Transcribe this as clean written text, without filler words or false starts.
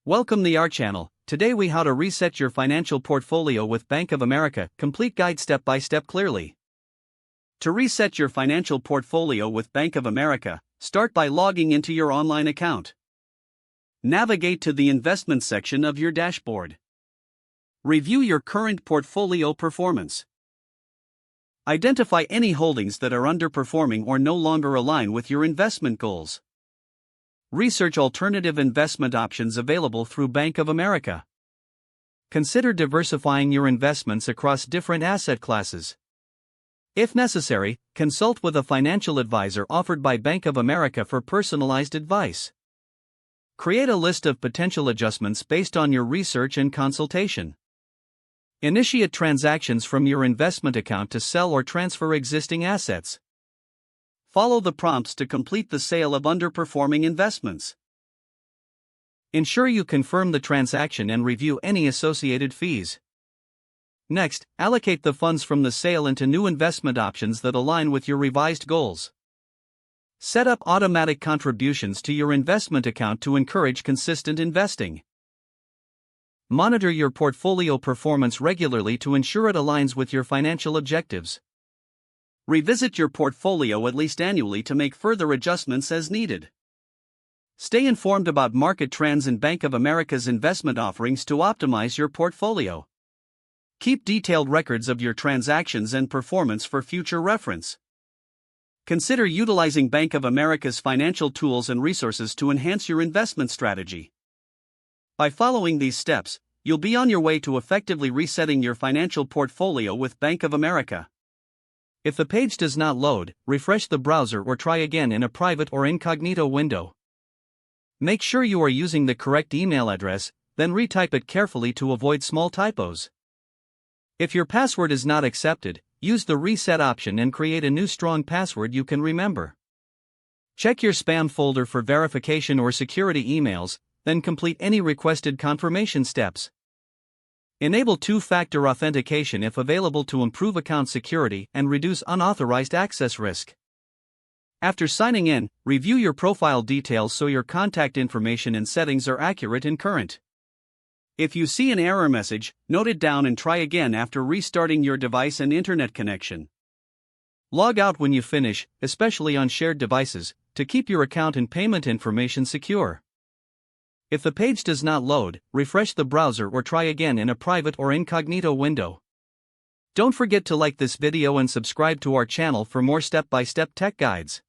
Welcome to our channel. Today we how to reset your financial portfolio with Bank of America, complete guide step by step clearly. To reset your financial portfolio with Bank of America, start by logging into your online account. Navigate to the investment section of your dashboard. Review your current portfolio performance. Identify any holdings that are underperforming or no longer align with your investment goals. Research alternative investment options available through Bank of America. Consider diversifying your investments across different asset classes. If necessary, consult with a financial advisor offered by Bank of America for personalized advice. Create a list of potential adjustments based on your research and consultation. Initiate transactions from your investment account to sell or transfer existing assets. Follow the prompts to complete the sale of underperforming investments. Ensure you confirm the transaction and review any associated fees. Next, allocate the funds from the sale into new investment options that align with your revised goals. Set up automatic contributions to your investment account to encourage consistent investing. Monitor your portfolio performance regularly to ensure it aligns with your financial objectives. Revisit your portfolio at least annually to make further adjustments as needed. Stay informed about market trends and Bank of America's investment offerings to optimize your portfolio. Keep detailed records of your transactions and performance for future reference. Consider utilizing Bank of America's financial tools and resources to enhance your investment strategy. By following these steps, you'll be on your way to effectively resetting your financial portfolio with Bank of America. If the page does not load, refresh the browser or try again in a private or incognito window. Make sure you are using the correct email address, then retype it carefully to avoid small typos. If your password is not accepted, use the reset option and create a new strong password you can remember. Check your spam folder for verification or security emails, then complete any requested confirmation steps. Enable two-factor authentication if available to improve account security and reduce unauthorized access risk. After signing in, review your profile details so your contact information and settings are accurate and current. If you see an error message, note it down and try again after restarting your device and internet connection. Log out when you finish, especially on shared devices, to keep your account and payment information secure. If the page does not load, refresh the browser or try again in a private or incognito window. Don't forget to like this video and subscribe to our channel for more step-by-step tech guides.